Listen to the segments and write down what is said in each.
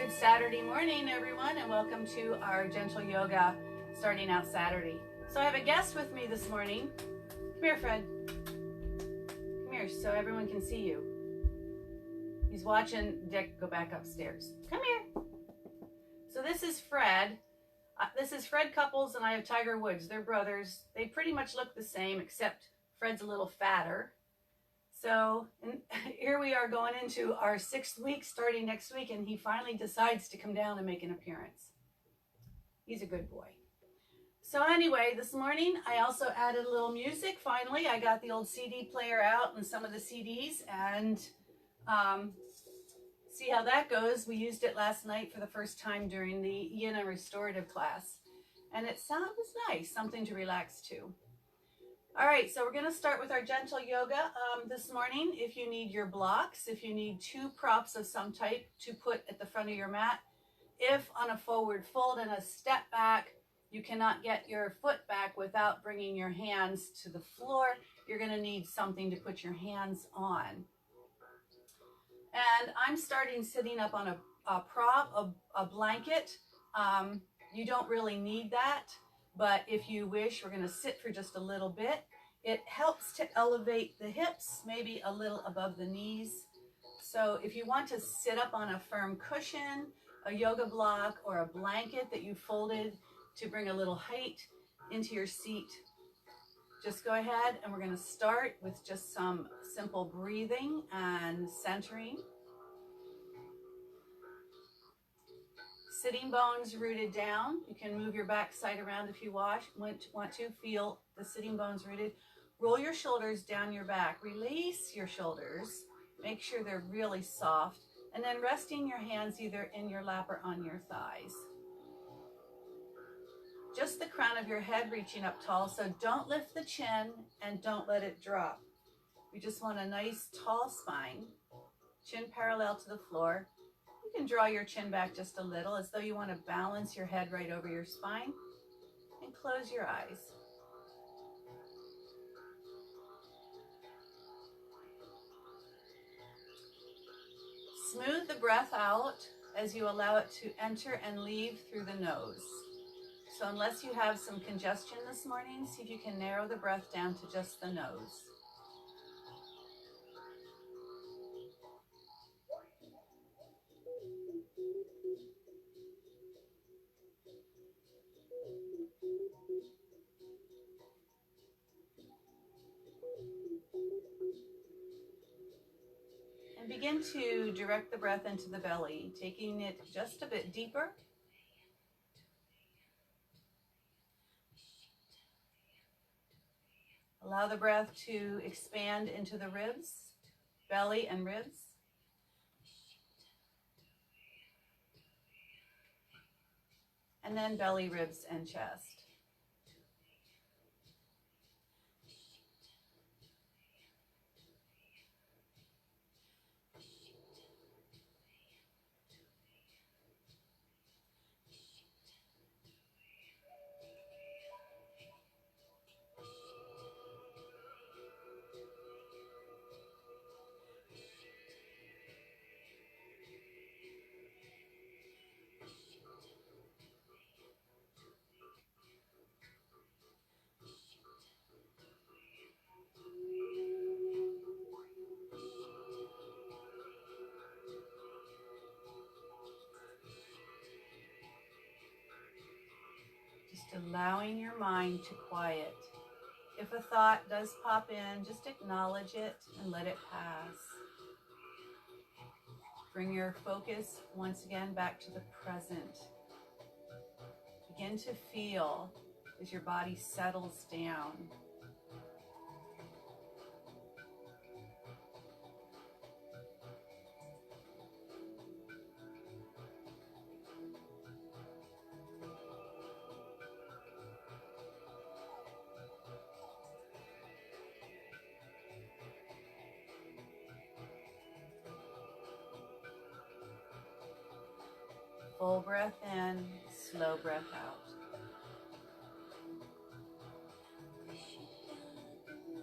Good Saturday morning, everyone, and welcome to our gentle yoga starting out Saturday. So I have a guest with me this morning. Come here, Fred. Come here so everyone can see you. He's watching Dick go back upstairs. Come here. So this is Fred. This is Fred Couples and I have Tiger Woods. They're brothers. They pretty much look the same, except Fred's a little fatter. So here we are going into our 6th week starting next week, and he finally decides to come down and make an appearance. He's a good boy. So anyway, this morning I also added a little music. Finally, I got the old CD player out and some of the CDs, and see how that goes. We used it last night for the first time during the Yin restorative class, and it was nice, something to relax to. All right, so we're going to start with our gentle yoga this morning. If you need your blocks, if you need 2 props of some type to put at the front of your mat, if on a forward fold and a step back, you cannot get your foot back without bringing your hands to the floor, you're going to need something to put your hands on. And I'm starting sitting up on a prop, a blanket. You don't really need that. But if you wish, we're going to sit for just a little bit. It helps to elevate the hips, maybe a little above the knees. So if you want to sit up on a firm cushion, a yoga block, or a blanket that you folded to bring a little height into your seat, just go ahead, and we're going to start with just some simple breathing and centering. Sitting bones rooted down. You can move your back side around if you want to. Feel the sitting bones rooted. Roll your shoulders down your back. Release your shoulders. Make sure they're really soft. And then resting your hands either in your lap or on your thighs. Just the crown of your head reaching up tall, so don't lift the chin and don't let it drop. We just want a nice tall spine. Chin parallel to the floor. You can draw your chin back just a little, as though you want to balance your head right over your spine, and close your eyes. Smooth the breath out as you allow it to enter and leave through the nose. So unless you have some congestion this morning, see if you can narrow the breath down to just the nose. And begin to direct the breath into the belly, taking it just a bit deeper. Allow the breath to expand into the ribs, belly and ribs. And then belly, ribs, and chest. Just allowing your mind to quiet. If a thought does pop in, just acknowledge it and let it pass. Bring your focus once again back to the present. Begin to feel as your body settles down. Full breath in, slow breath out.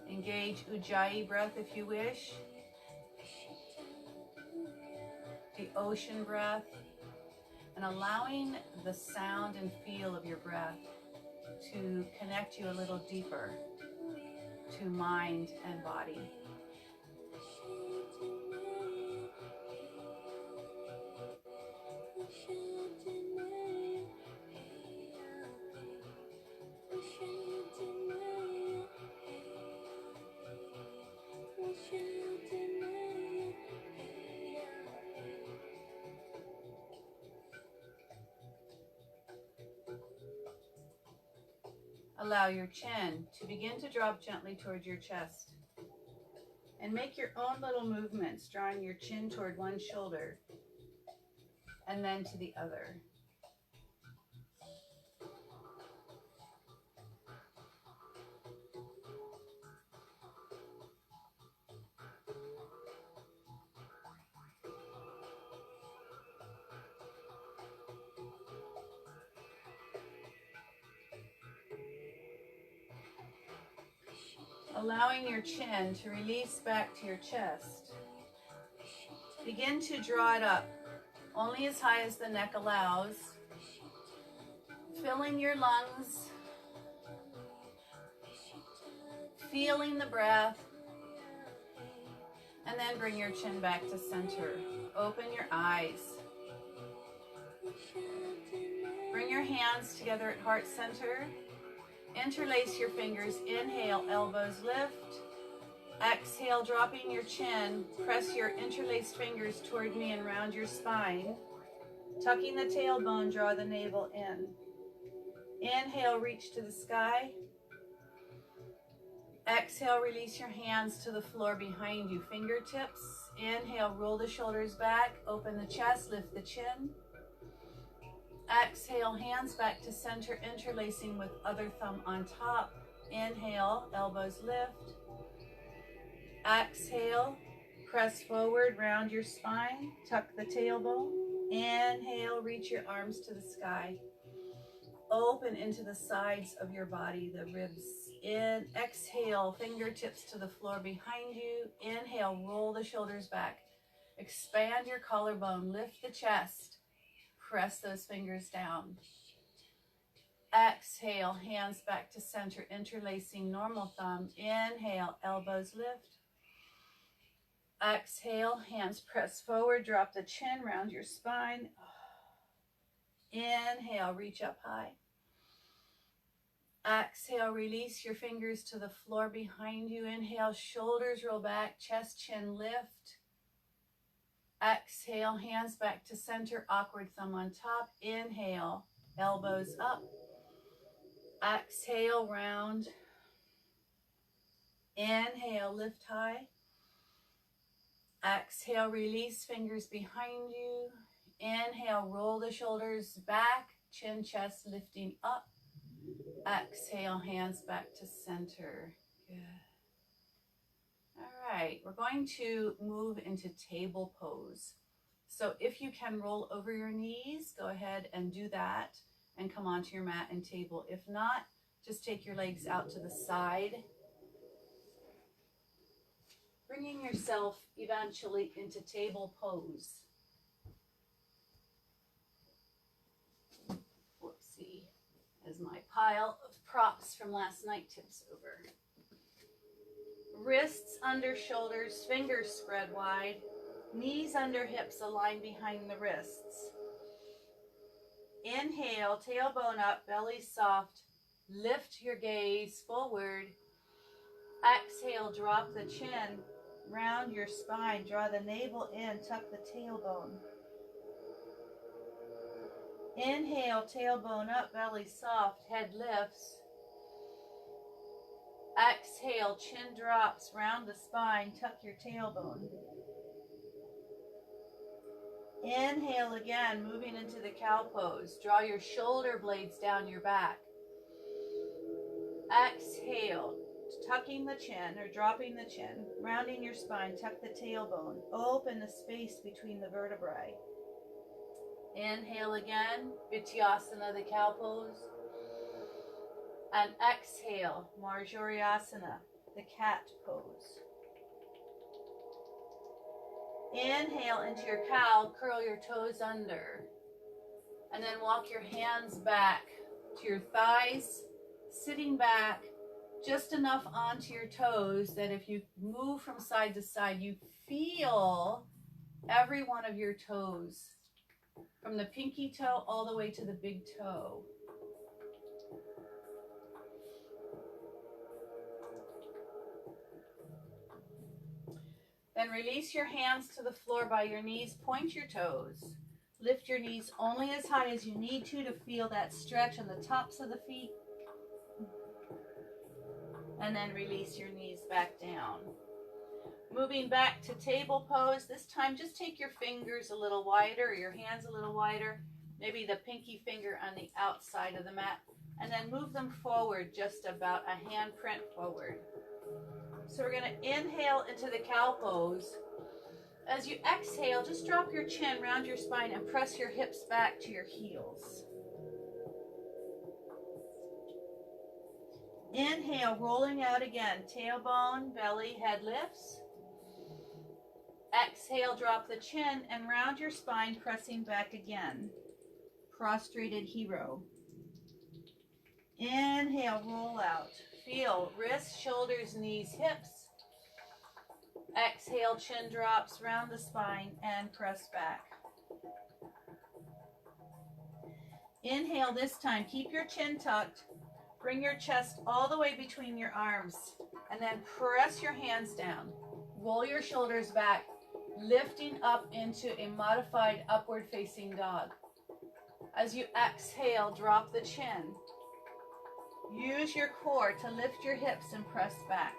Engage Ujjayi breath if you wish. The ocean breath. and allowing the sound and feel of your breath to connect you a little deeper to mind and body. Allow your chin to begin to drop gently toward your chest. And make your own little movements, drawing your chin toward one shoulder and then to the other. Allowing your chin to release back to your chest. Begin to draw it up, only as high as the neck allows. Filling your lungs. Feeling the breath. And then bring your chin back to center. Open your eyes. Bring your hands together at heart center. Interlace your fingers. Inhale, elbows lift. Exhale, dropping your chin. Press your interlaced fingers toward me and round your spine. Tucking the tailbone, draw the navel in. Inhale, reach to the sky. Exhale, release your hands to the floor behind you. Fingertips. Inhale, roll the shoulders back. Open the chest, lift the chin. Exhale, hands back to center, interlacing with other thumb on top. Inhale, elbows lift. Exhale, press forward, round your spine, tuck the tailbone. Inhale, reach your arms to the sky. Open into the sides of your body, the ribs. In, exhale, fingertips to the floor behind you. Inhale, roll the shoulders back. Expand your collarbone, lift the chest. Press those fingers down. Exhale, hands back to center, interlacing normal thumb. Inhale, elbows lift. Exhale, hands press forward, drop the chin, round your spine. Inhale, reach up high. Exhale, release your fingers to the floor behind you. Inhale, shoulders roll back, chest, chin lift. Exhale, hands back to center, awkward thumb on top. Inhale, elbows up. Exhale, round. Inhale, lift high. Exhale, release fingers behind you. Inhale, roll the shoulders back, chin, chest lifting up. Exhale, hands back to center. Good. All right, we're going to move into table pose. So if you can roll over your knees, go ahead and do that and come onto your mat and table. If not, just take your legs out to the side, bringing yourself eventually into table pose. Whoopsie, as my pile of props from last night tips over. Wrists under shoulders, fingers spread wide, knees under hips aligned behind the wrists. Inhale, tailbone up, belly soft. Lift your gaze forward. Exhale, drop the chin, round your spine, draw the navel in, tuck the tailbone. Inhale, tailbone up, belly soft, head lifts. Exhale, chin drops, round the spine, tuck your tailbone. Inhale again, moving into the cow pose. Draw your shoulder blades down your back. Exhale, tucking the chin or dropping the chin, rounding your spine, tuck the tailbone. Open the space between the vertebrae. Inhale again, Vityasana, the cow pose. And exhale, Marjoriasana, the cat pose. Inhale into your cow, curl your toes under. And then walk your hands back to your thighs, sitting back just enough onto your toes that if you move from side to side, you feel every one of your toes, from the pinky toe all the way to the big toe. Then release your hands to the floor by your knees. Point your toes. Lift your knees only as high as you need to feel that stretch on the tops of the feet. And then release your knees back down. Moving back to table pose. This time just take your fingers a little wider, or your hands a little wider. Maybe the pinky finger on the outside of the mat. And then move them forward just about a handprint forward. So we're going to inhale into the cow pose. As you exhale, just drop your chin, round your spine, and press your hips back to your heels. Inhale, rolling out again. Tailbone, belly, head lifts. Exhale, drop the chin and round your spine, pressing back again. Prostrated hero. Inhale, roll out. Feel wrists, shoulders, knees, hips. Exhale, chin drops, round the spine, and press back. Inhale this time. Keep your chin tucked. Bring your chest all the way between your arms. And then press your hands down. Roll your shoulders back, lifting up into a modified upward facing dog. As you exhale, drop the chin. Use your core to lift your hips and press back.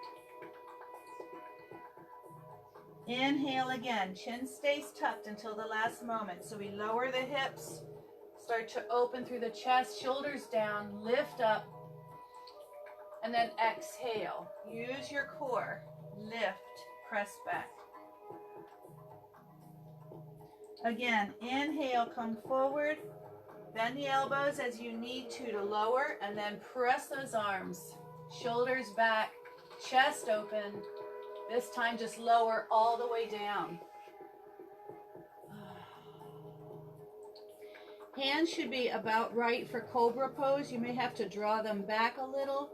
Inhale again. Chin stays tucked until the last moment. So we lower the hips, start to open through the chest, shoulders down, lift up, and then exhale. Use your core. Lift, press back. Again, inhale, come forward. Bend the elbows as you need to lower, and then press those arms. Shoulders back, chest open. This time just lower all the way down. Hands should be about right for cobra pose. You may have to draw them back a little.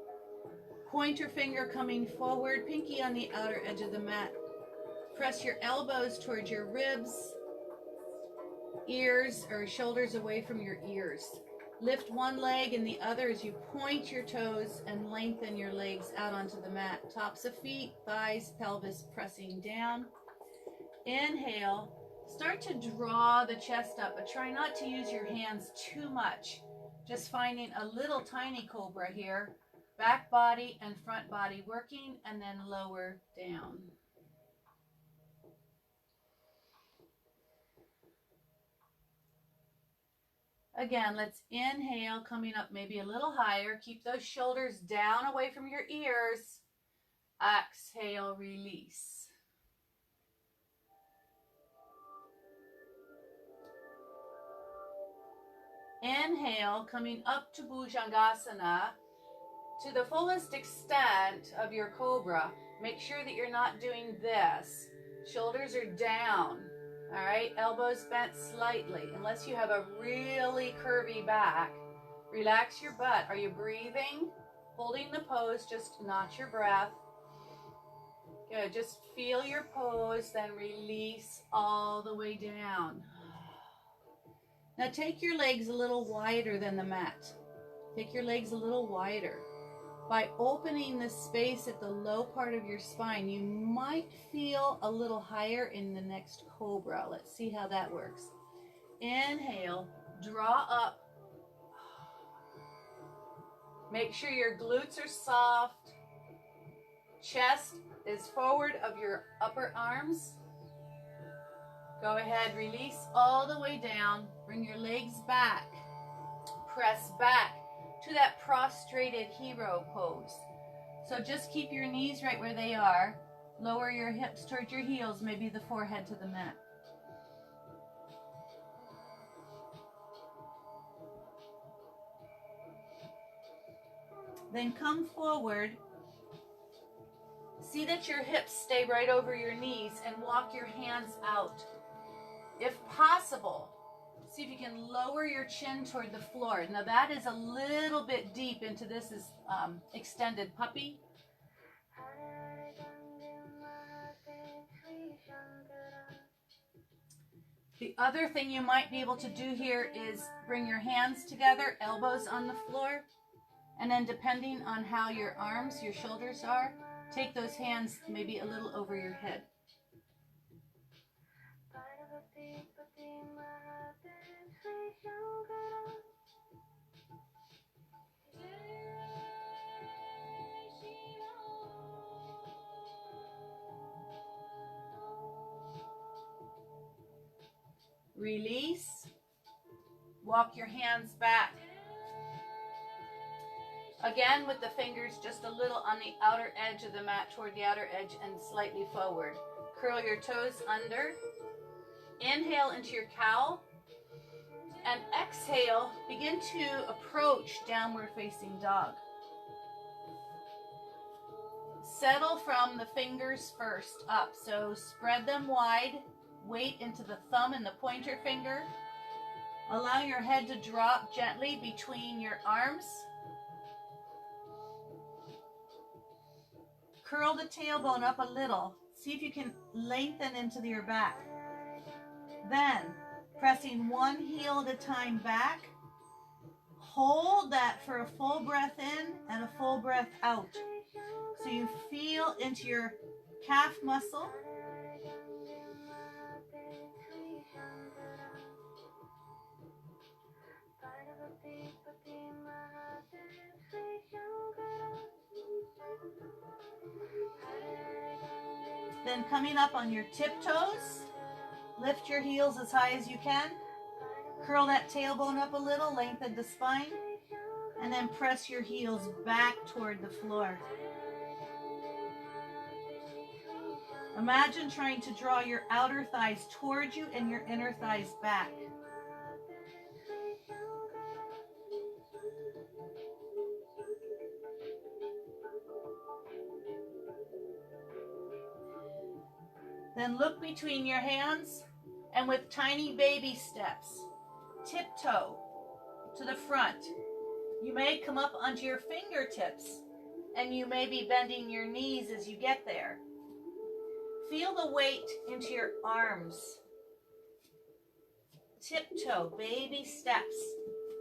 Pointer finger coming forward, pinky on the outer edge of the mat. Press your elbows towards your ribs, ears or shoulders away from your ears. Lift one leg and the other as you point your toes and lengthen your legs out onto the mat. Tops of feet, thighs, pelvis pressing down. Inhale. Start to draw the chest up, but try not to use your hands too much. Just finding a little tiny cobra here. Back body and front body working, and then lower down. Again, let's inhale, coming up maybe a little higher. Keep those shoulders down away from your ears. Exhale, release. Inhale, coming up to Bhujangasana. To the fullest extent of your cobra, make sure that you're not doing this. Shoulders are down, all right? Elbows bent slightly, unless you have a really curvy back. Relax your butt. Are you breathing? Holding the pose, just not your breath. Good, just feel your pose, then release all the way down. Now take your legs a little wider than the mat. Take your legs a little wider. By opening the space at the low part of your spine, you might feel a little higher in the next cobra. Let's see how that works. Inhale, draw up. Make sure your glutes are soft. Chest is forward of your upper arms. Go ahead, release all the way down. Bring your legs back. Press back to that prostrated hero pose. So just keep your knees right where they are. Lower your hips towards your heels, maybe the forehead to the mat. Then come forward. See that your hips stay right over your knees and walk your hands out. If possible, See if you can lower your chin toward the floor. Now that is a little bit deep into this is extended puppy. The other thing you might be able to do here is bring your hands together, elbows on the floor, and then depending on how your arms, your shoulders are, take those hands maybe a little over your head. Release. Walk your hands back. Again, with the fingers just a little on the outer edge of the mat toward the outer edge and slightly forward. Curl your toes under. Inhale into your cow. And exhale, begin to approach downward facing dog. Settle from the fingers first up. So spread them wide. Weight into the thumb and the pointer finger. Allow your head to drop gently between your arms. Curl the tailbone up a little. See if you can lengthen into your back. Then, pressing one heel at a time back. Hold that for a full breath in and a full breath out. So you feel into your calf muscle. Then coming up on your tiptoes, lift your heels as high as you can. Curl that tailbone up a little, lengthen the spine, and then press your heels back toward the floor. Imagine trying to draw your outer thighs towards you and your inner thighs back. Then look between your hands and with tiny baby steps, tiptoe to the front. You may come up onto your fingertips and you may be bending your knees as you get there. Feel the weight into your arms. Tiptoe, baby steps.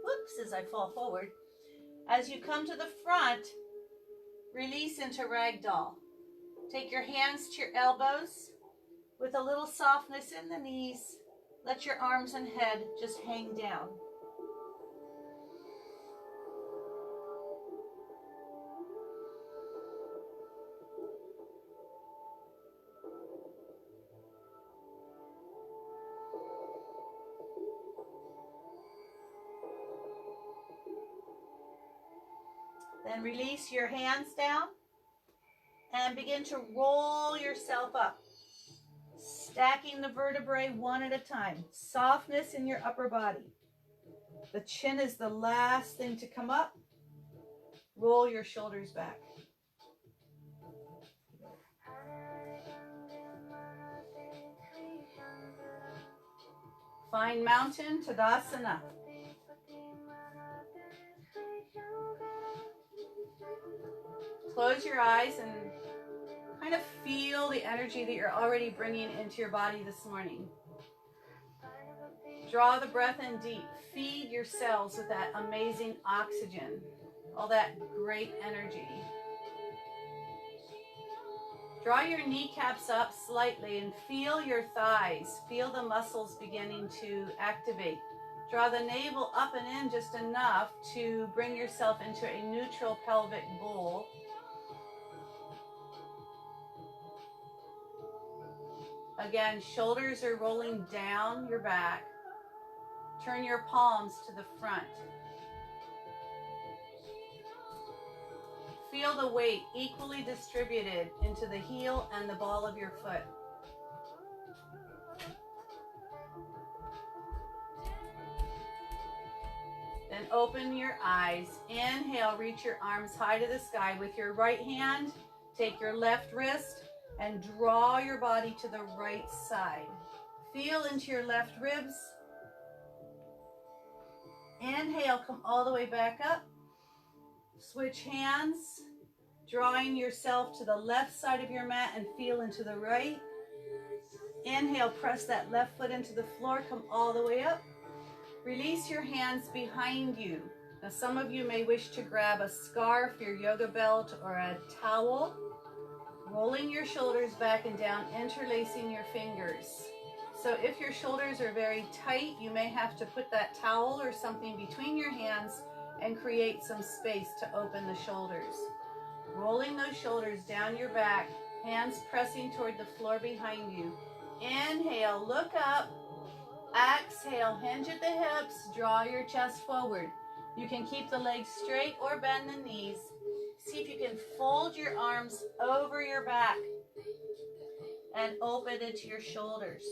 Whoops, as I fall forward. As you come to the front, release into ragdoll. Take your hands to your elbows. With a little softness in the knees, let your arms and head just hang down. Then release your hands down and begin to roll yourself up. Stacking the vertebrae one at a time. Softness in your upper body. The chin is the last thing to come up. Roll your shoulders back. Find mountain Tadasana. Close your eyes and kind of feel the energy that you're already bringing into your body this morning. Draw the breath in deep. Feed your cells with that amazing oxygen, all that great energy. Draw your kneecaps up slightly and feel your thighs. Feel the muscles beginning to activate. Draw the navel up and in just enough to bring yourself into a neutral pelvic bowl. Again, shoulders are rolling down your back. Turn your palms to the front. Feel the weight equally distributed into the heel and the ball of your foot. Then open your eyes. Inhale, reach your arms high to the sky. With your right hand, take your left wrist and draw your body to the right side. Feel into your left ribs. Inhale, come all the way back up. Switch hands, drawing yourself to the left side of your mat and feel into the right. Inhale, press that left foot into the floor, come all the way up. Release your hands behind you. Now some of you may wish to grab a scarf, your yoga belt, or a towel. Rolling your shoulders back and down, interlacing your fingers. So if your shoulders are very tight, you may have to put that towel or something between your hands and create some space to open the shoulders. Rolling those shoulders down your back, hands pressing toward the floor behind you. Inhale, look up. Exhale, hinge at the hips, draw your chest forward. You can keep the legs straight or bend the knees. See if you can fold your arms over your back and open into your shoulders.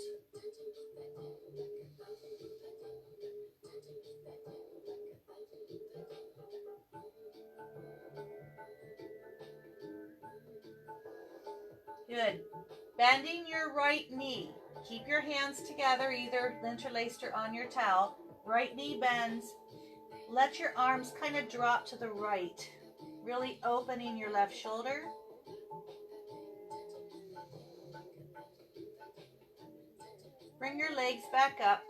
Good. Bending your right knee. Keep your hands together, either interlaced or on your towel. Right knee bends. Let your arms kind of drop to the right, really opening your left shoulder. Bring your legs back up.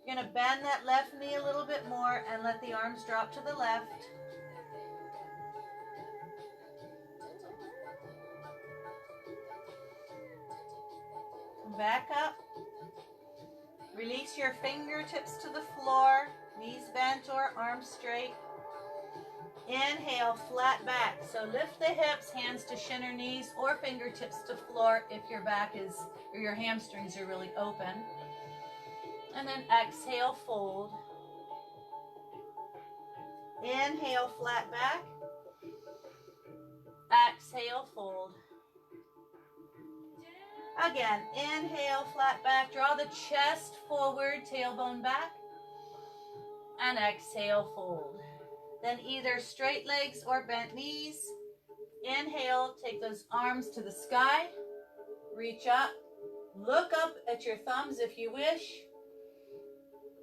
You're going to bend that left knee a little bit more and let the arms drop to the left. Back up. Release your fingertips to the floor, knees bent or arms straight. Inhale, flat back. So lift the hips, hands to shin or knees, or fingertips to floor if your back is, or your hamstrings are really open. And then exhale, fold. Inhale, flat back. Exhale, fold. Again, inhale, flat back. Draw the chest forward, tailbone back. And exhale, fold. Then either straight legs or bent knees. Inhale, take those arms to the sky. Reach up. Look up at your thumbs if you wish.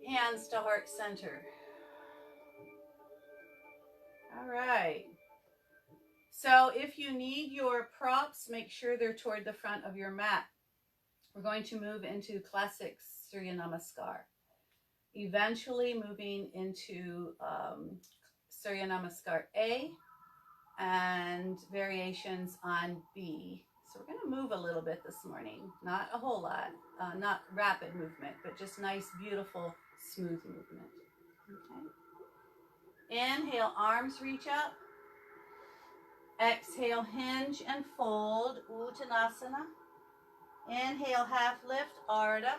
Hands to heart center. All right. So if you need your props, make sure they're toward the front of your mat. We're going to move into classic Surya Namaskar. Eventually moving into Surya Namaskar A and variations on B. So we're going to move a little bit this morning. Not a whole lot, not rapid movement, but just nice, beautiful, smooth movement. Okay. Inhale, arms reach up. Exhale, hinge and fold, Uttanasana. Inhale, half lift, Ardha.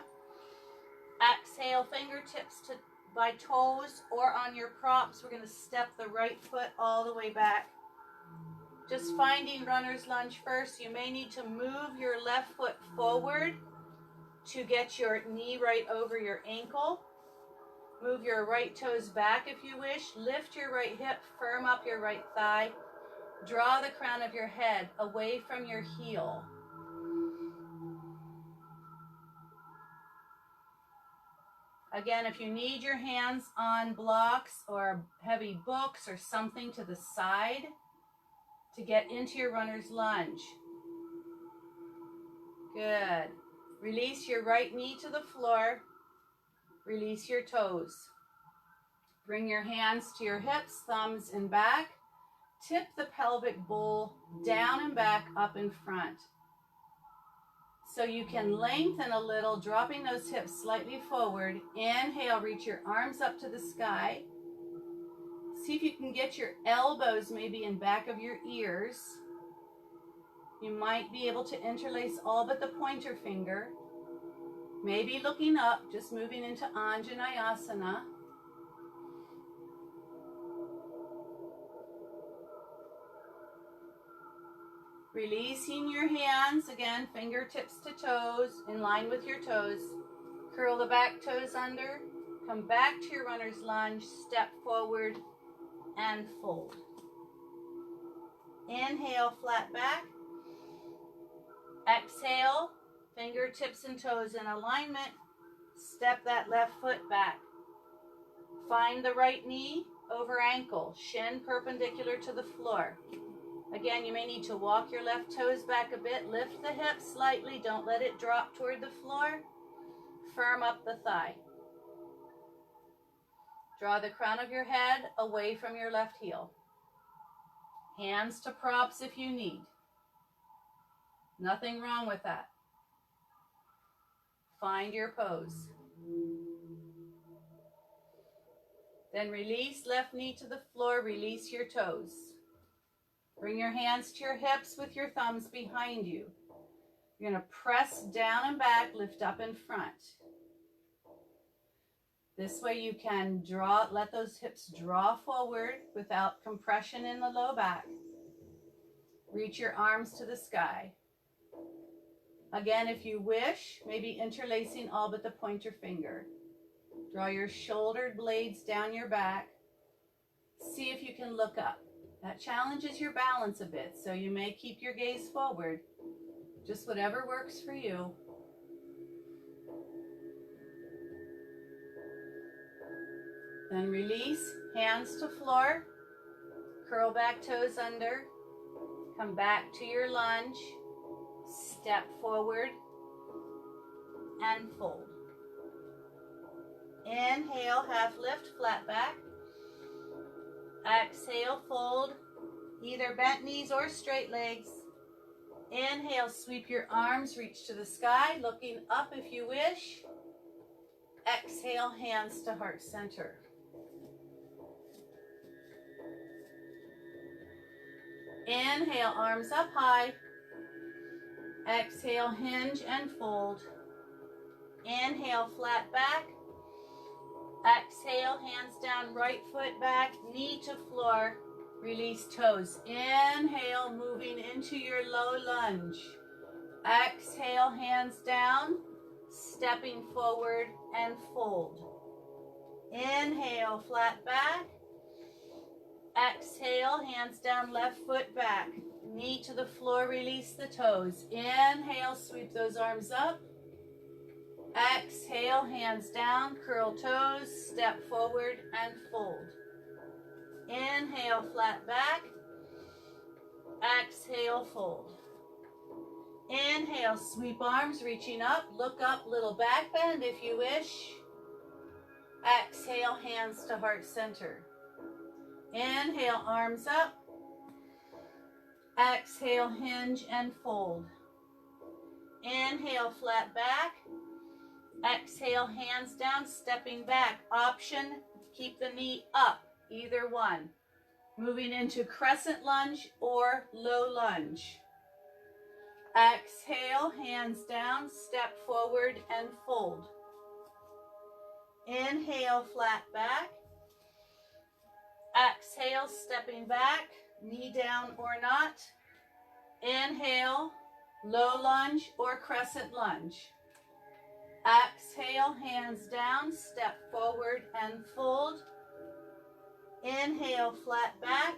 Exhale, fingertips by toes or on your props. We're going to step the right foot all the way back. Just finding runner's lunge first. You may need to move your left foot forward to get your knee right over your ankle. Move your right toes back if you wish. Lift your right hip, firm up your right thigh. Draw the crown of your head away from your heel. Again, if you need your hands on blocks or heavy books or something to the side to get into your runner's lunge. Good. Release your right knee to the floor. Release your toes. Bring your hands to your hips, thumbs and back. Tip the pelvic bowl down and back, up in front. So you can lengthen a little, dropping those hips slightly forward. Inhale, reach your arms up to the sky. See if you can get your elbows maybe in back of your ears. You might be able to interlace all but the pointer finger. Maybe looking up, just moving into Anjaneyasana. Releasing your hands, again, fingertips to toes, in line with your toes. Curl the back toes under. Come back to your runner's lunge, step forward, and fold. Inhale, flat back. Exhale, fingertips and toes in alignment. Step that left foot back. Find the right knee over ankle, shin perpendicular to the floor. Again, you may need to walk your left toes back a bit. Lift the hips slightly. Don't let it drop toward the floor. Firm up the thigh. Draw the crown of your head away from your left heel. Hands to props if you need. Nothing wrong with that. Find your pose. Then release left knee to the floor. Release your toes. Bring your hands to your hips with your thumbs behind you. You're going to press down and back, lift up in front. This way you can let those hips draw forward without compression in the low back. Reach your arms to the sky. Again, if you wish, maybe interlacing all but the pointer finger. Draw your shoulder blades down your back. See if you can look up. That challenges your balance a bit, so you may keep your gaze forward. Just whatever works for you. Then release, hands to floor. Curl back, toes under. Come back to your lunge. Step forward and fold. Inhale, half lift, flat back. Exhale, fold, either bent knees or straight legs. Inhale, sweep your arms, reach to the sky, looking up if you wish. Exhale, hands to heart center. Inhale, arms up high. Exhale, hinge and fold. Inhale, flat back. Exhale, hands down, right foot back, knee to floor. Release toes. Inhale, moving into your low lunge. Exhale, hands down, stepping forward and fold. Inhale, flat back. Exhale, hands down, left foot back. Knee to the floor, release the toes. Inhale, sweep those arms up. Exhale, hands down, curl toes, step forward and fold. Inhale, flat back. Exhale, fold. Inhale, sweep arms, reaching up, look up, little back bend if you wish. Exhale, hands to heart center. Inhale, arms up. Exhale, hinge and fold. Inhale, flat back. Exhale, hands down, stepping back. Option, keep the knee up, either one. Moving into crescent lunge or low lunge. Exhale, hands down, step forward and fold. Inhale, flat back. Exhale, stepping back, knee down or not. Inhale, low lunge or crescent lunge. Exhale, hands down, step forward and fold. Inhale, flat back.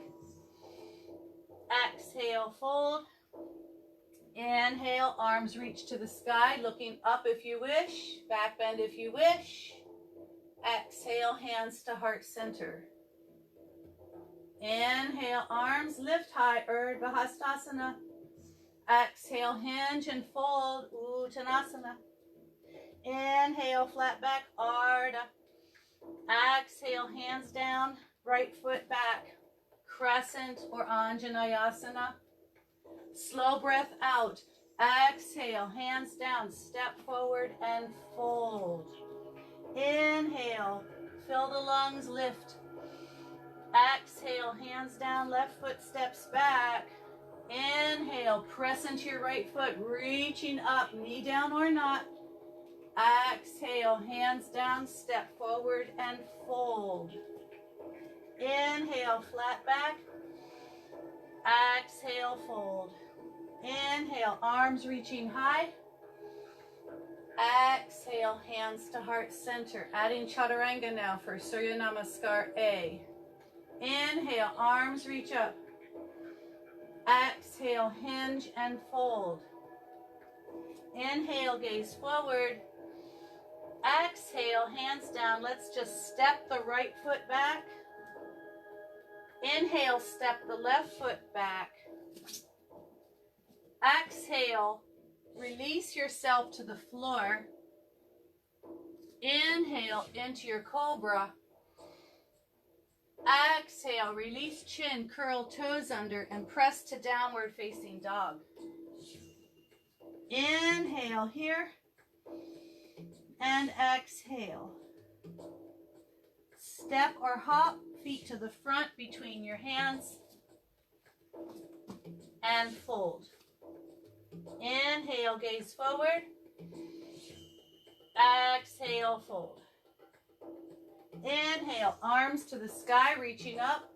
Exhale, fold. Inhale, arms reach to the sky, looking up if you wish, back bend if you wish. Exhale, hands to heart center. Inhale, arms lift high, Urdhva Hastasana. Exhale, hinge and fold, Uttanasana. Inhale, flat back, Ardha. Exhale, hands down, right foot back, crescent or Anjaneyasana. Slow breath out. Exhale, hands down, step forward and fold. Inhale, fill the lungs, lift. Exhale, hands down, left foot steps back. Inhale, press into your right foot, reaching up, knee down or not. Exhale, hands down, step forward and fold. Inhale, flat back. Exhale, fold. Inhale, arms reaching high. Exhale, hands to heart center. Adding Chaturanga now for Surya Namaskar A. Inhale, arms reach up. Exhale, hinge and fold. Inhale, gaze forward. Exhale, hands down. Let's just step the right foot back. Inhale, step the left foot back. Exhale, release yourself to the floor. Inhale into your cobra. Exhale, release chin, curl toes under, and press to downward facing dog. Inhale here, and exhale. Step or hop, feet to the front between your hands, and fold. Inhale, gaze forward. Exhale, fold. Inhale, arms to the sky, reaching up.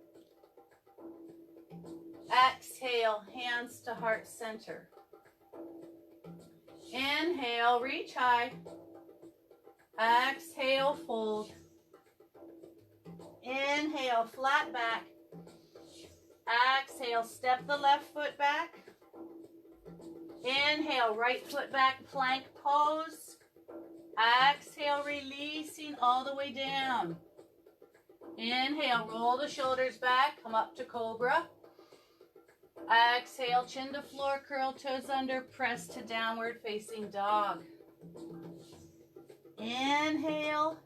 Exhale, hands to heart center. Inhale, reach high. Exhale, fold. Inhale, flat back. Exhale, step the left foot back. Inhale, right foot back, plank pose. Exhale, releasing all the way down. Inhale, roll the shoulders back, come up to cobra. Exhale, chin to floor, curl toes under, press to downward facing dog. Inhale.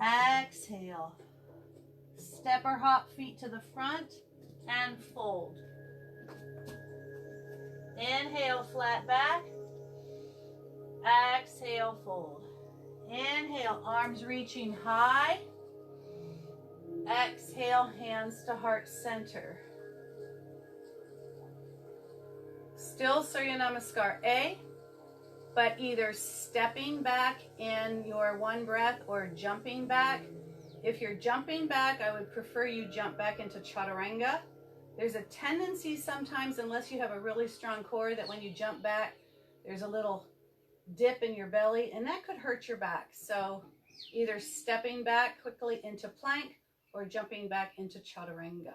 Exhale. Step or hop feet to the front and fold. Inhale, flat back. Exhale, fold. Inhale, arms reaching high. Exhale, hands to heart center. Still Surya Namaskar A, but either stepping back in your one breath or jumping back. If you're jumping back, I would prefer you jump back into Chaturanga. There's a tendency sometimes, unless you have a really strong core, that when you jump back, there's a little dip in your belly, and that could hurt your back. So either stepping back quickly into plank or jumping back into Chaturanga.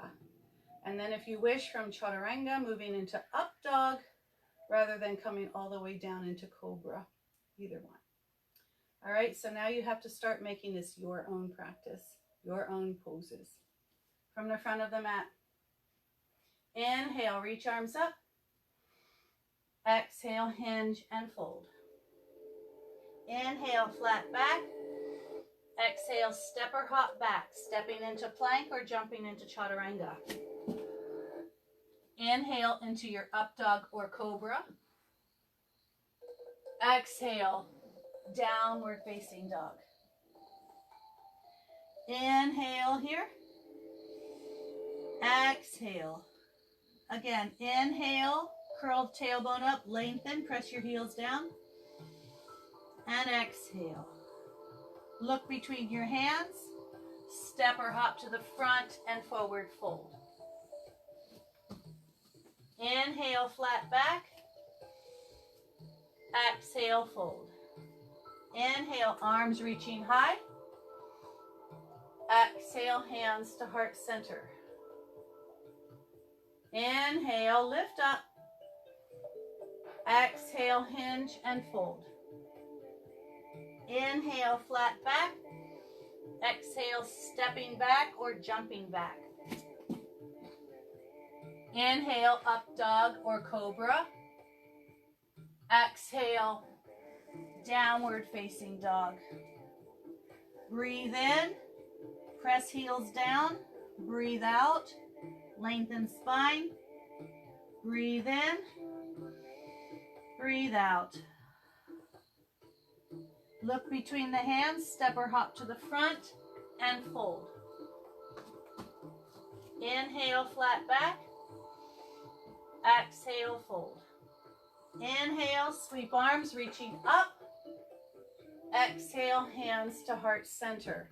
And then if you wish, from Chaturanga, moving into up dog rather than coming all the way down into cobra, either one. All right, so now you have to start making this your own practice, your own poses. From the front of the mat. Inhale, reach arms up. Exhale, hinge and fold. Inhale, flat back. Exhale, step or hop back, stepping into plank or jumping into Chaturanga. Inhale into your up dog or cobra. Exhale, downward facing dog. Inhale here. Exhale. Again, inhale, curled tailbone up, lengthen, press your heels down. And exhale. Look between your hands, step or hop to the front and forward fold. Inhale, flat back. Exhale, fold. Inhale, arms reaching high. Exhale, hands to heart center. Inhale, lift up. Exhale, hinge and fold. Inhale, flat back. Exhale, stepping back or jumping back. Inhale, up dog or cobra. Exhale, downward facing dog. Breathe in, press heels down. Breathe out, lengthen spine. Breathe in, breathe out. Look between the hands, step or hop to the front and fold. Inhale, flat back. Exhale, fold. Inhale, sweep arms reaching up. Exhale, hands to heart center.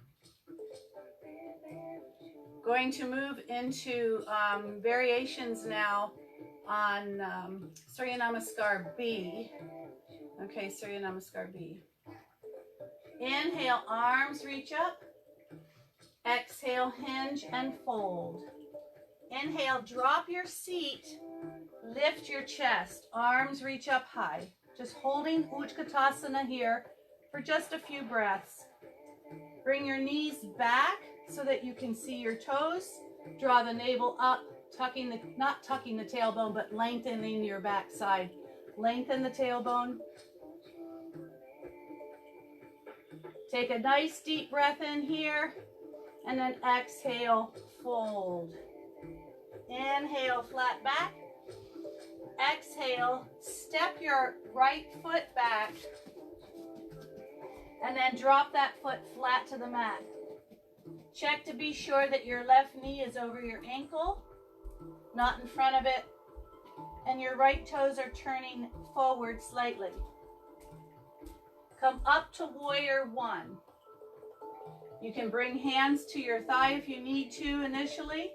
Going to move into variations now on Surya Namaskar B. Okay, Surya Namaskar B. Inhale, arms reach up. Exhale, hinge and fold. Inhale, drop your seat. Lift your chest. Arms reach up high. Just holding Utkatasana here for just a few breaths. Bring your knees back so that you can see your toes. Draw the navel up, not tucking the tailbone, but lengthening your backside. Lengthen the tailbone. Take a nice deep breath in here, and then exhale, fold. Inhale, flat back. Exhale, step your right foot back, and then drop that foot flat to the mat. Check to be sure that your left knee is over your ankle, not in front of it, and your right toes are turning forward slightly. Come up to warrior one. You can bring hands to your thigh if you need to initially.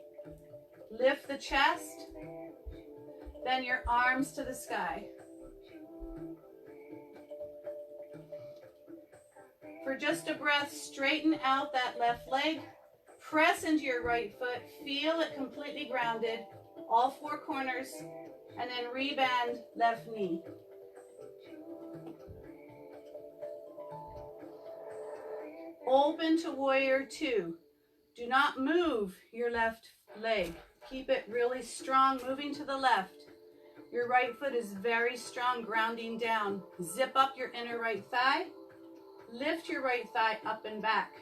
Lift the chest, then your arms to the sky. For just a breath, straighten out that left leg. Press into your right foot. Feel it completely grounded, all four corners, and then rebend left knee. Open to warrior two. Do not move your left leg. Keep it really strong, moving to the left. Your right foot is very strong, grounding down. Zip up your inner right thigh. Lift your right thigh up and back.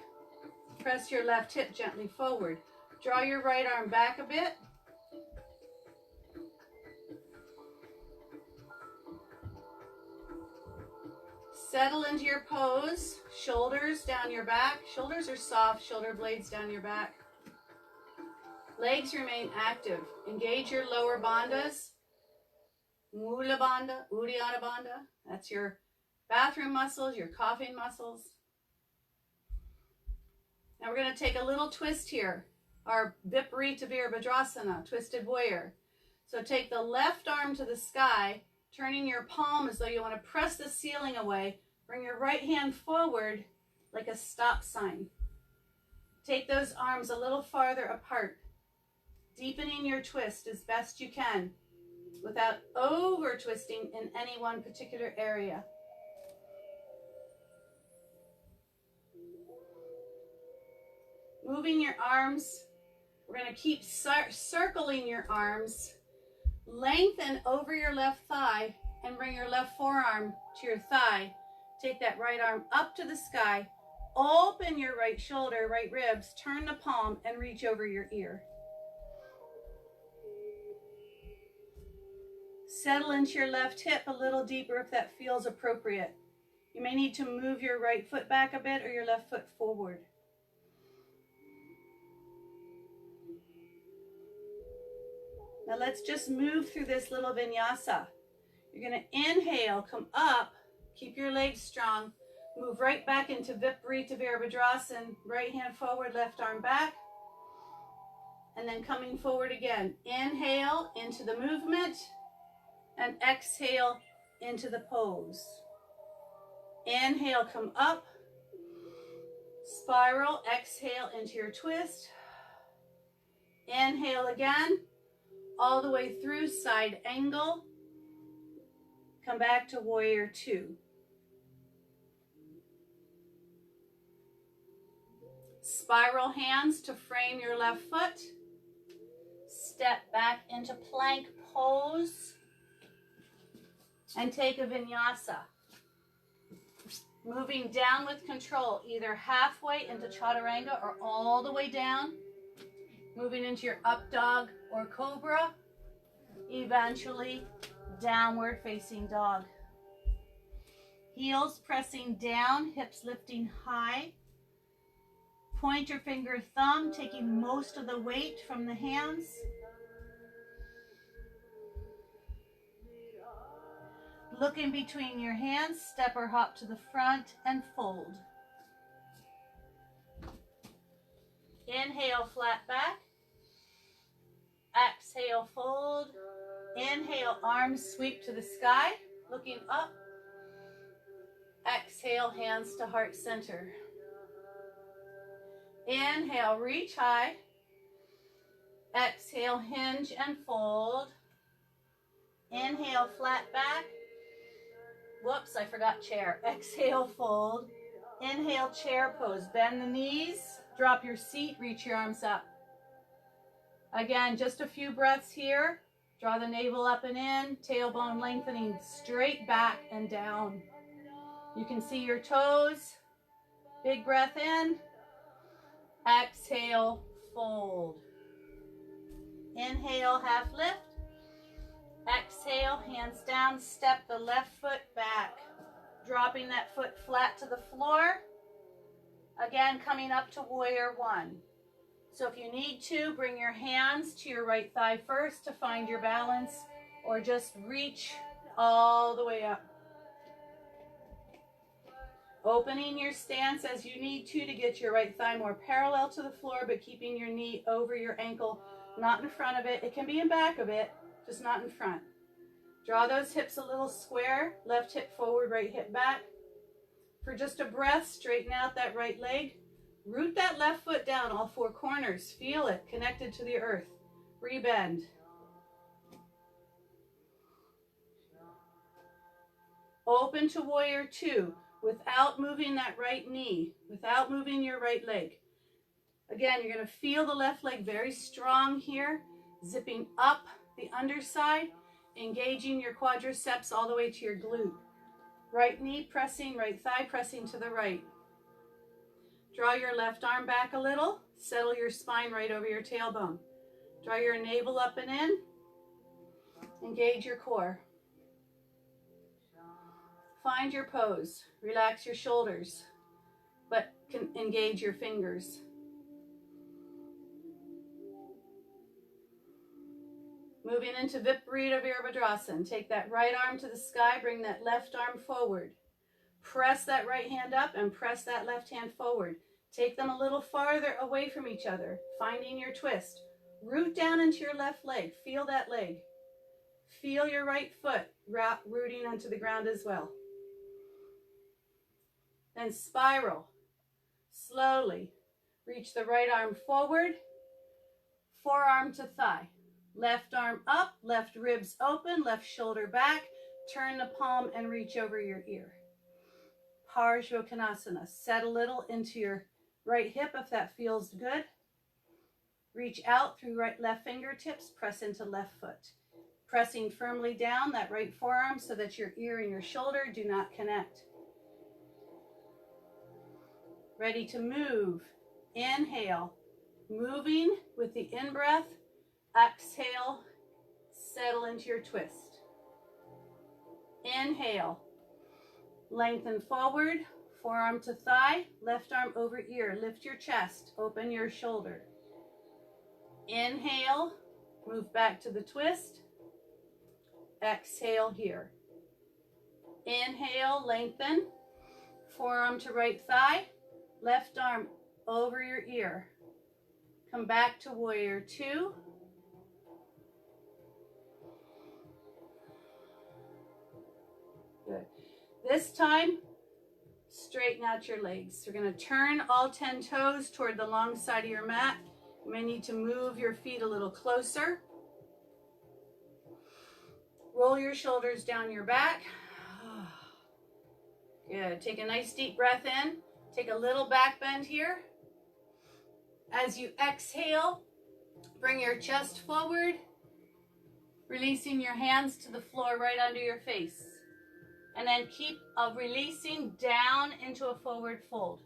Press your left hip gently forward. Draw your right arm back a bit. Settle into your pose. Shoulders down your back. Shoulders are soft, shoulder blades down your back. Legs remain active. Engage your lower bandhas. Mula bandha, Uddiyana bandha. That's your bathroom muscles, your coughing muscles. Now we're going to take a little twist here. Our Viparita Virabhadrasana, twisted warrior. So take the left arm to the sky, turning your palm as though you want to press the ceiling away. Bring your right hand forward like a stop sign. Take those arms a little farther apart, deepening your twist as best you can without over twisting in any one particular area. Moving your arms, we're going to keep circling your arms. Lengthen over your left thigh and bring your left forearm to your thigh. Take that right arm up to the sky. Open your right shoulder, right ribs, turn the palm and reach over your ear. Settle into your left hip a little deeper if that feels appropriate. You may need to move your right foot back a bit or your left foot forward. Now let's just move through this little vinyasa. You're going to inhale, come up, keep your legs strong, move right back into Viparita Virabhadrasana, right hand forward, left arm back, and then coming forward again. Inhale into the movement and exhale into the pose. Inhale, come up, spiral, exhale into your twist. Inhale again. All the way through, side angle. Come back to warrior two. Spiral hands to frame your left foot. Step back into plank pose. And take a vinyasa. Moving down with control, either halfway into chaturanga or all the way down. Moving into your up dog or cobra, eventually downward facing dog. Heels pressing down, hips lifting high. Pointer finger thumb taking most of the weight from the hands. Look in between your hands, step or hop to the front and fold. Inhale, flat back. Exhale, fold. Inhale, arms sweep to the sky, looking up. Exhale, hands to heart center. Inhale, reach high. Exhale, hinge and fold. Inhale, flat back. Whoops, I forgot chair. Exhale, fold. Inhale, chair pose. Bend the knees, drop your seat, reach your arms up. Again, just a few breaths here. Draw the navel up and in, tailbone lengthening straight back and down. You can see your toes. Big breath in. Exhale, fold. Inhale, half lift. Exhale, hands down, step the left foot back. Dropping that foot flat to the floor. Again, coming up to warrior one. So if you need to, bring your hands to your right thigh first to find your balance, or just reach all the way up. Opening your stance as you need to get your right thigh more parallel to the floor, but keeping your knee over your ankle, not in front of it. It can be in back of it, just not in front. Draw those hips a little square, left hip forward, right hip back. For just a breath, straighten out that right leg. Root that left foot down, all four corners. Feel it, connected to the earth. Rebend. Open to warrior two without moving that right knee, without moving your right leg. Again, you're going to feel the left leg very strong here, zipping up the underside, engaging your quadriceps all the way to your glute. Right knee pressing, right thigh pressing to the right. Draw your left arm back a little. Settle your spine right over your tailbone. Draw your navel up and in. Engage your core. Find your pose. Relax your shoulders, but engage your fingers. Moving into Viparita Virabhadrasana. Take that right arm to the sky. Bring that left arm forward. Press that right hand up and press that left hand forward. Take them a little farther away from each other, finding your twist. Root down into your left leg. Feel that leg. Feel your right foot rooting onto the ground as well. Then spiral. Slowly. Reach the right arm forward. Forearm to thigh. Left arm up, left ribs open, left shoulder back. Turn the palm and reach over your ear. Parsvottanasana. Set a little into your right hip if that feels good. Reach out through left fingertips. Press into left foot. Pressing firmly down that right forearm so that your ear and your shoulder do not connect. Ready to move. Inhale. Moving with the in-breath. Exhale. Settle into your twist. Inhale. Lengthen forward. Forearm to thigh. Left arm over ear. Lift your chest. Open your shoulder. Inhale. Move back to the twist. Exhale here. Inhale. Lengthen. Forearm to right thigh. Left arm over your ear. Come back to warrior two. Good. This time, straighten out your legs. You're going to turn all 10 toes toward the long side of your mat. You may need to move your feet a little closer. Roll your shoulders down your back. Good. Take a nice deep breath in. Take a little back bend here. As you exhale, bring your chest forward, releasing your hands to the floor right under your face. And then keep releasing down into a forward fold.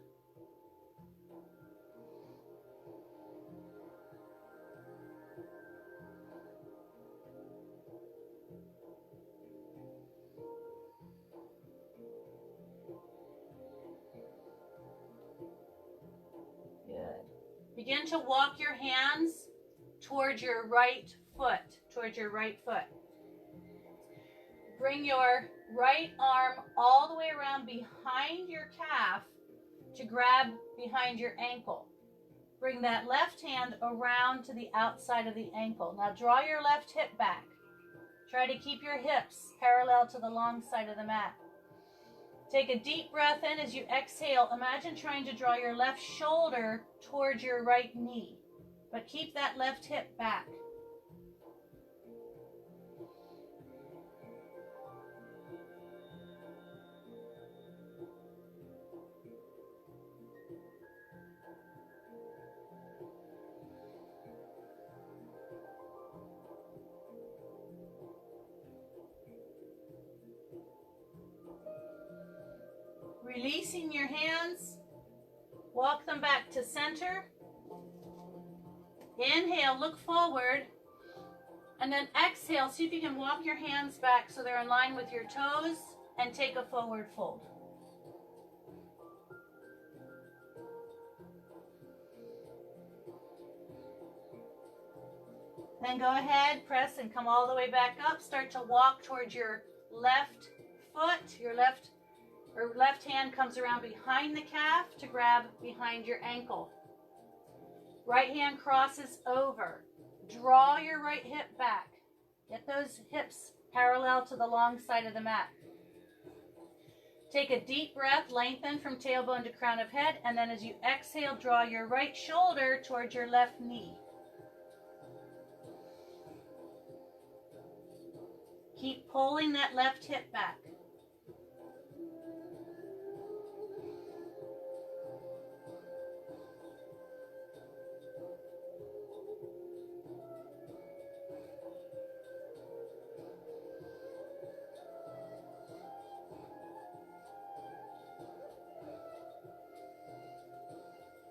Good. Begin to walk your hands towards your right foot, Bring your right arm all the way around behind your calf to grab behind your ankle. Bring that left hand around to the outside of the ankle. Now draw your left hip back. Try to keep your hips parallel to the long side of the mat. Take a deep breath in as you exhale. Imagine trying to draw your left shoulder towards your right knee, but keep that left hip back. Releasing your hands, walk them back to center. Inhale, look forward. And then exhale, see if you can walk your hands back so they're in line with your toes and take a forward fold. Then go ahead, press and come all the way back up. Start to walk towards your left foot. Your left hand comes around behind the calf to grab behind your ankle. Right hand crosses over. Draw your right hip back. Get those hips parallel to the long side of the mat. Take a deep breath, lengthen from tailbone to crown of head, and then as you exhale, draw your right shoulder towards your left knee. Keep pulling that left hip back.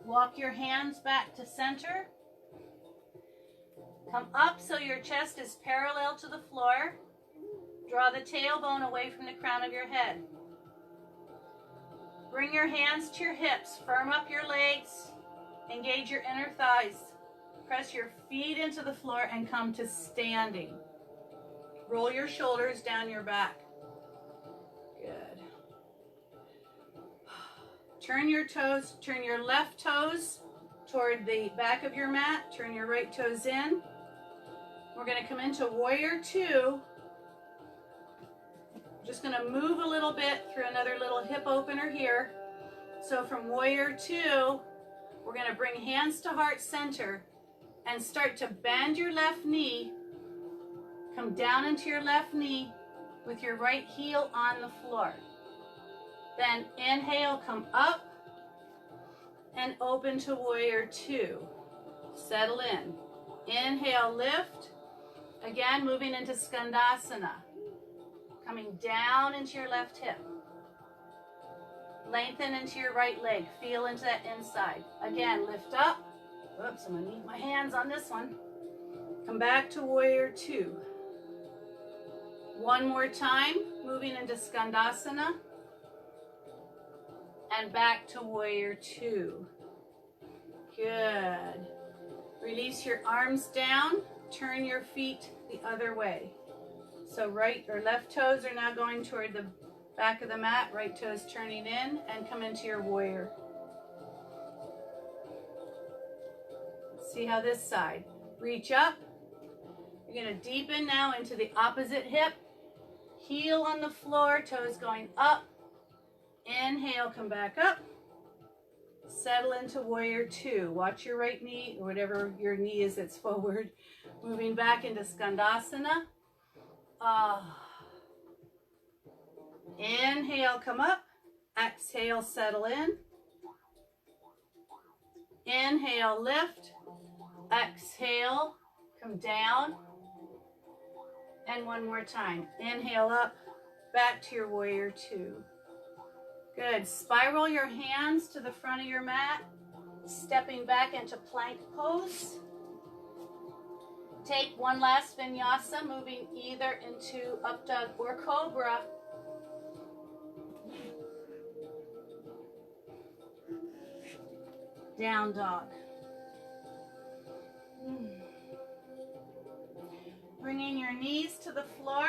Walk your hands back to center. Come up so your chest is parallel to the floor. Draw the tailbone away from the crown of your head. Bring your hands to your hips. Firm up your legs. Engage your inner thighs. Press your feet into the floor and come to standing. Roll your shoulders down your back. Good. Turn your left toes toward the back of your mat. Turn your right toes in. We're going to come into Warrior Two. Just going to move a little bit through another little hip opener here. So from Warrior Two, we're going to bring hands to heart center and start to bend your left knee. Come down into your left knee with your right heel on the floor. Then inhale, come up and open to Warrior Two. Settle in. Inhale, lift. Again, moving into Skandasana. Coming down into your left hip. Lengthen into your right leg. Feel into that inside. Again, lift up. Oops, I'm going to need my hands on this one. Come back to Warrior Two. One more time, moving into Skandasana. And back to Warrior Two. Good. Release your arms down. Turn your feet the other way. So right or left toes are now going toward the back of the mat. Right toes turning in and come into your warrior. See how this side. Reach up. You're going to deepen now into the opposite hip. Heel on the floor, toes going up. Inhale, come back up. Settle into Warrior Two. Watch your right knee, or whatever your knee is that's forward. Moving back into Skandasana. Inhale, come up. Exhale, settle in. Inhale, lift. Exhale, come down. And one more time. Inhale up, back to your Warrior Two. Good. Spiral your hands to the front of your mat, stepping back into plank pose. Take one last vinyasa, moving either into up dog or cobra. Down dog. Bringing your knees to the floor.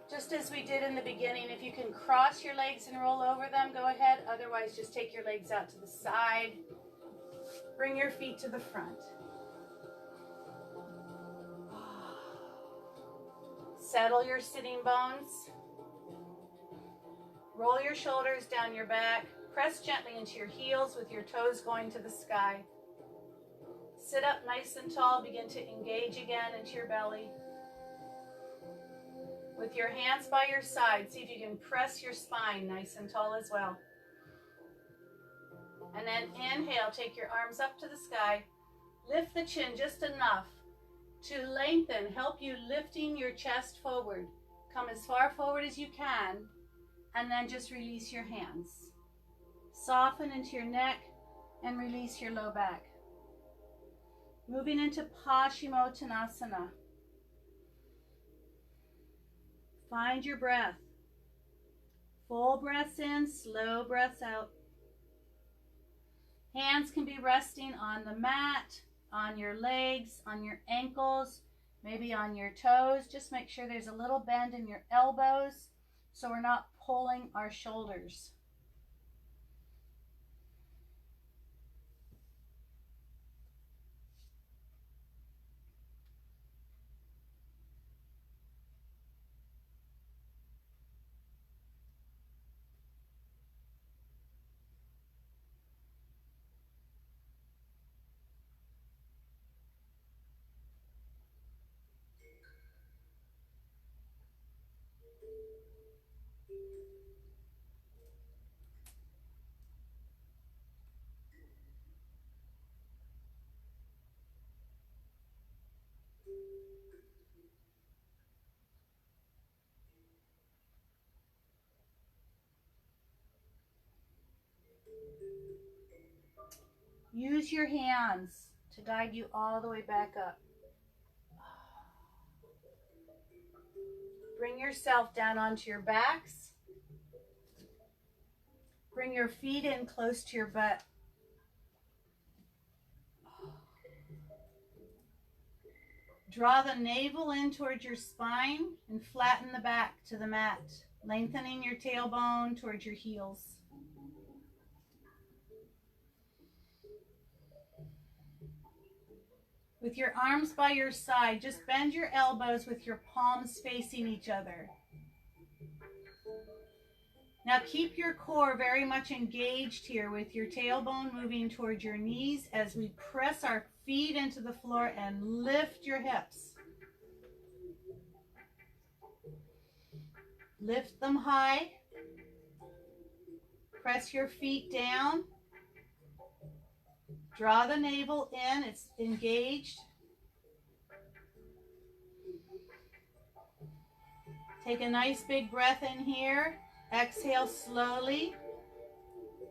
Just as we did in the beginning, if you can cross your legs and roll over them, go ahead. Otherwise, just take your legs out to the side. Bring your feet to the front. Settle your sitting bones. Roll your shoulders down your back. Press gently into your heels with your toes going to the sky. Sit up nice and tall. Begin to engage again into your belly. With your hands by your side, see if you can press your spine nice and tall as well. And then inhale, take your arms up to the sky. Lift the chin just enough to lengthen, help you lifting your chest forward. Come as far forward as you can and then just release your hands. Soften into your neck and release your low back. Moving into Paschimottanasana. Find your breath. Full breaths in, slow breaths out. Hands can be resting on the mat, on your legs, on your ankles, maybe on your toes. Just make sure there's a little bend in your elbows so we're not pulling our shoulders. Use your hands to guide you all the way back up. Bring yourself down onto your backs. Bring your feet in close to your butt. Draw the navel in towards your spine and flatten the back to the mat, lengthening your tailbone towards your heels. With your arms by your side, just bend your elbows with your palms facing each other. Now keep your core very much engaged here with your tailbone moving towards your knees as we press our feet into the floor and lift your hips. Lift them high. Press your feet down. Draw the navel in, it's engaged. Take a nice big breath in here. Exhale slowly.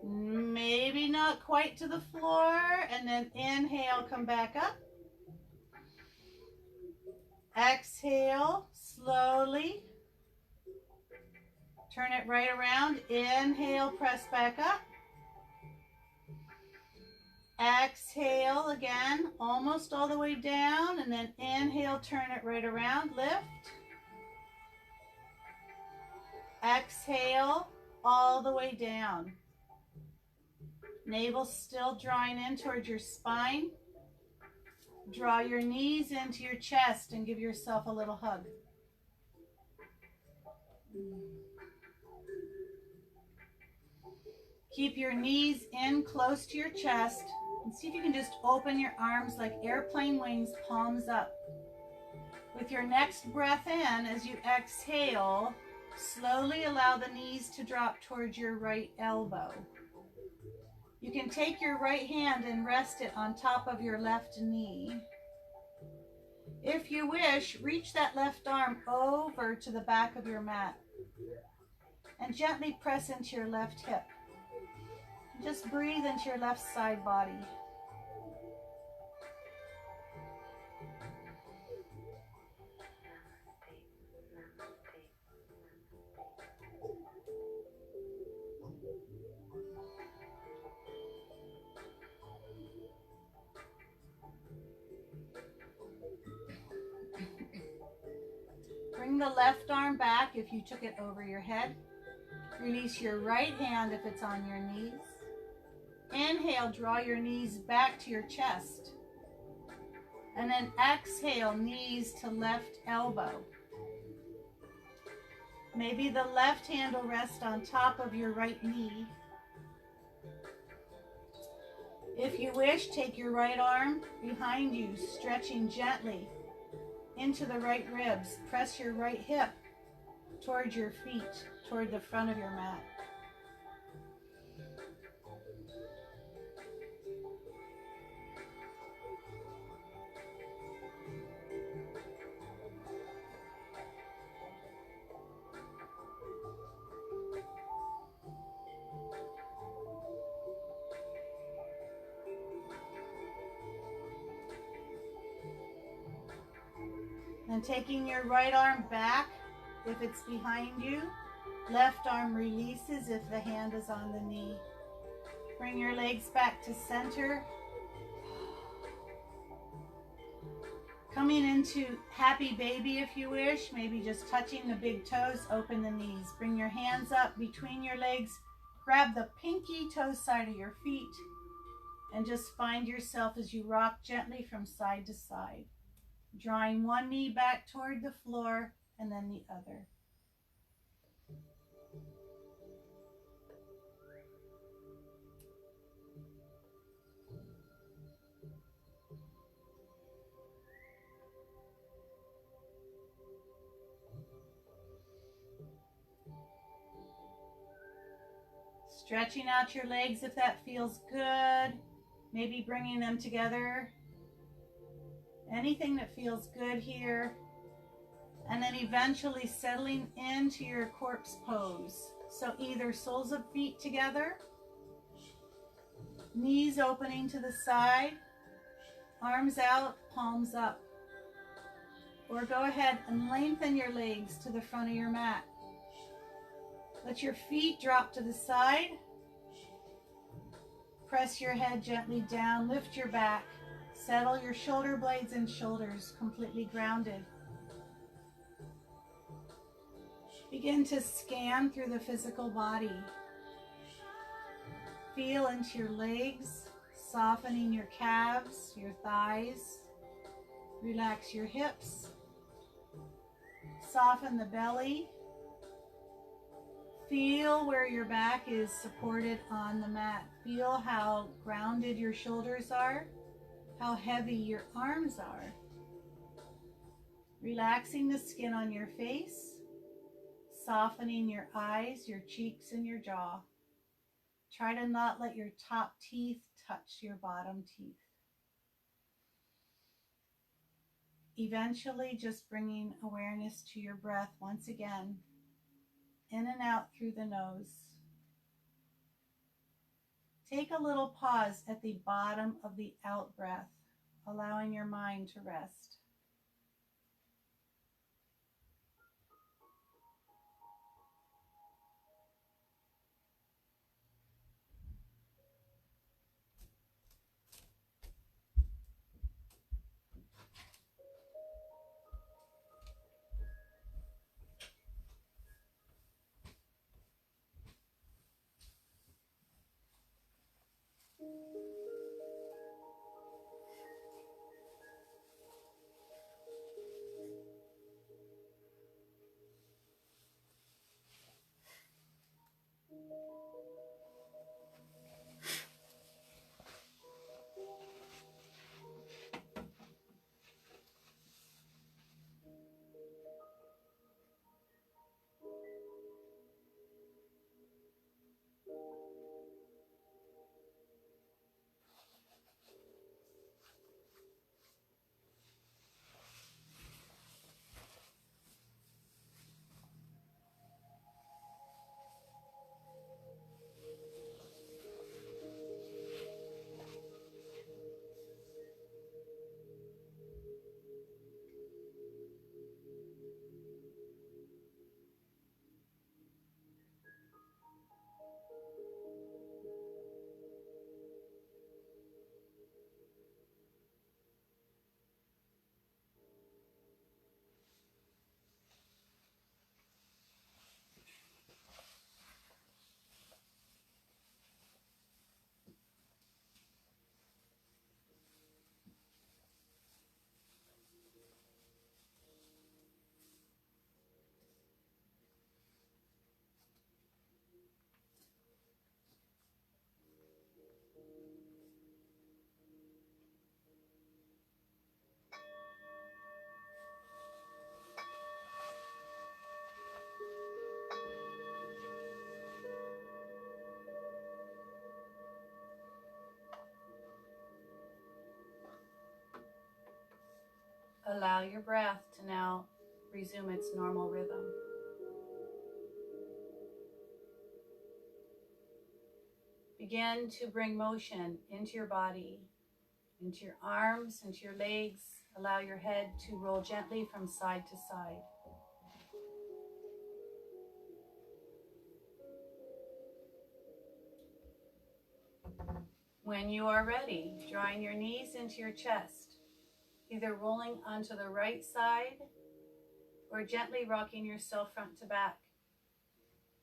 Maybe not quite to the floor. And then inhale, come back up. Exhale slowly. Turn it right around. Inhale, press back up. Exhale again, almost all the way down. And then inhale, turn it right around. Lift. Exhale, all the way down. Navel still drawing in towards your spine. Draw your knees into your chest and give yourself a little hug. Keep your knees in close to your chest and see if you can just open your arms like airplane wings, palms up. With your next breath in, as you exhale, slowly allow the knees to drop towards your right elbow. You can take your right hand and rest it on top of your left knee. If you wish, reach that left arm over to the back of your mat and gently press into your left hip. Just breathe into your left side body. Bring the left arm back if you took it over your head. Release your right hand if it's on your knees. Inhale, draw your knees back to your chest. And then exhale, knees to left elbow. Maybe the left hand will rest on top of your right knee. If you wish, take your right arm behind you, stretching gently into the right ribs. Press your right hip towards your feet, toward the front of your mat. And taking your right arm back if it's behind you. Left arm releases if the hand is on the knee. Bring your legs back to center. Coming into happy baby if you wish, maybe just touching the big toes, open the knees. Bring your hands up between your legs, grab the pinky toe side of your feet, and just find yourself as you rock gently from side to side, drawing one knee back toward the floor and then the other. Stretching out your legs if that feels good. Maybe bringing them together. Anything that feels good here. And then eventually settling into your corpse pose. So either soles of feet together, knees opening to the side, arms out, palms up. Or go ahead and lengthen your legs to the front of your mat. Let your feet drop to the side. Press your head gently down, lift your back. Settle your shoulder blades and shoulders completely grounded. Begin to scan through the physical body. Feel into your legs, softening your calves, your thighs. Relax your hips. Soften the belly. Feel where your back is supported on the mat. Feel how grounded your shoulders are, how heavy your arms are. Relaxing the skin on your face, softening your eyes, your cheeks, and your jaw. Try to not let your top teeth touch your bottom teeth. Eventually, just bringing awareness to your breath once again, in and out through the nose. Take a little pause at the bottom of the out breath, allowing your mind to rest. Allow your breath to now resume its normal rhythm. Begin to bring motion into your body, into your arms, into your legs. Allow your head to roll gently from side to side. When you are ready, drawing your knees into your chest, either rolling onto the right side or gently rocking yourself front to back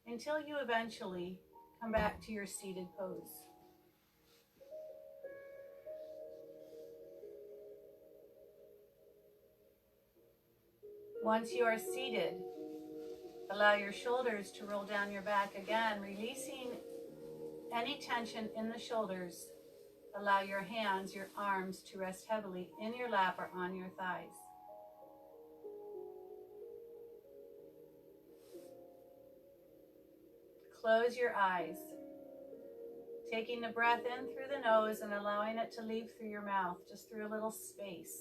until you eventually come back to your seated pose. Once you are seated, allow your shoulders to roll down your back again, releasing any tension in the shoulders. Allow your hands, your arms to rest heavily in your lap or on your thighs. Close your eyes, taking the breath in through the nose and allowing it to leave through your mouth, just through a little space.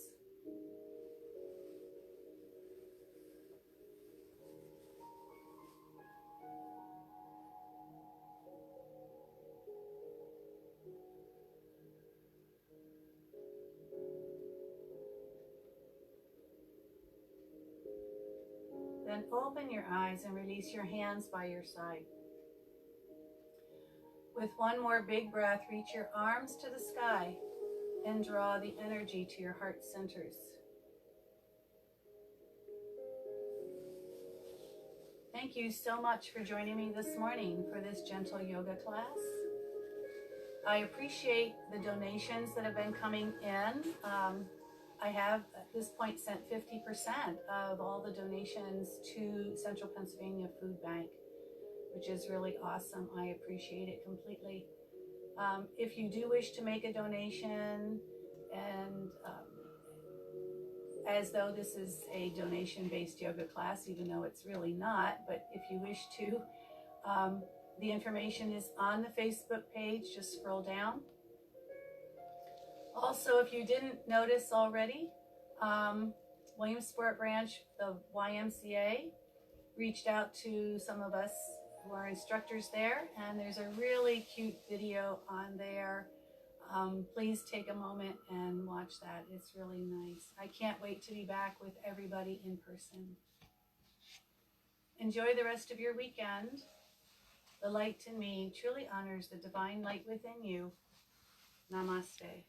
Then open your eyes and release your hands by your side. With one more big breath, reach your arms to the sky and draw the energy to your heart centers. Thank you so much for joining me this morning for this gentle yoga class. I appreciate the donations that have been coming in. I have at this point sent 50% of all the donations to Central Pennsylvania Food Bank, which is really awesome. I appreciate it completely. If you do wish to make a donation, and as though this is a donation-based yoga class, even though it's really not, but if you wish to, the information is on the Facebook page. Just scroll down. Also, if you didn't notice already, Williamsport Branch, the YMCA, reached out to some of us who are instructors there, and there's a really cute video on there. Please take a moment and watch that. It's really nice. I can't wait to be back with everybody in person. Enjoy the rest of your weekend. The light in me truly honors the divine light within you. Namaste.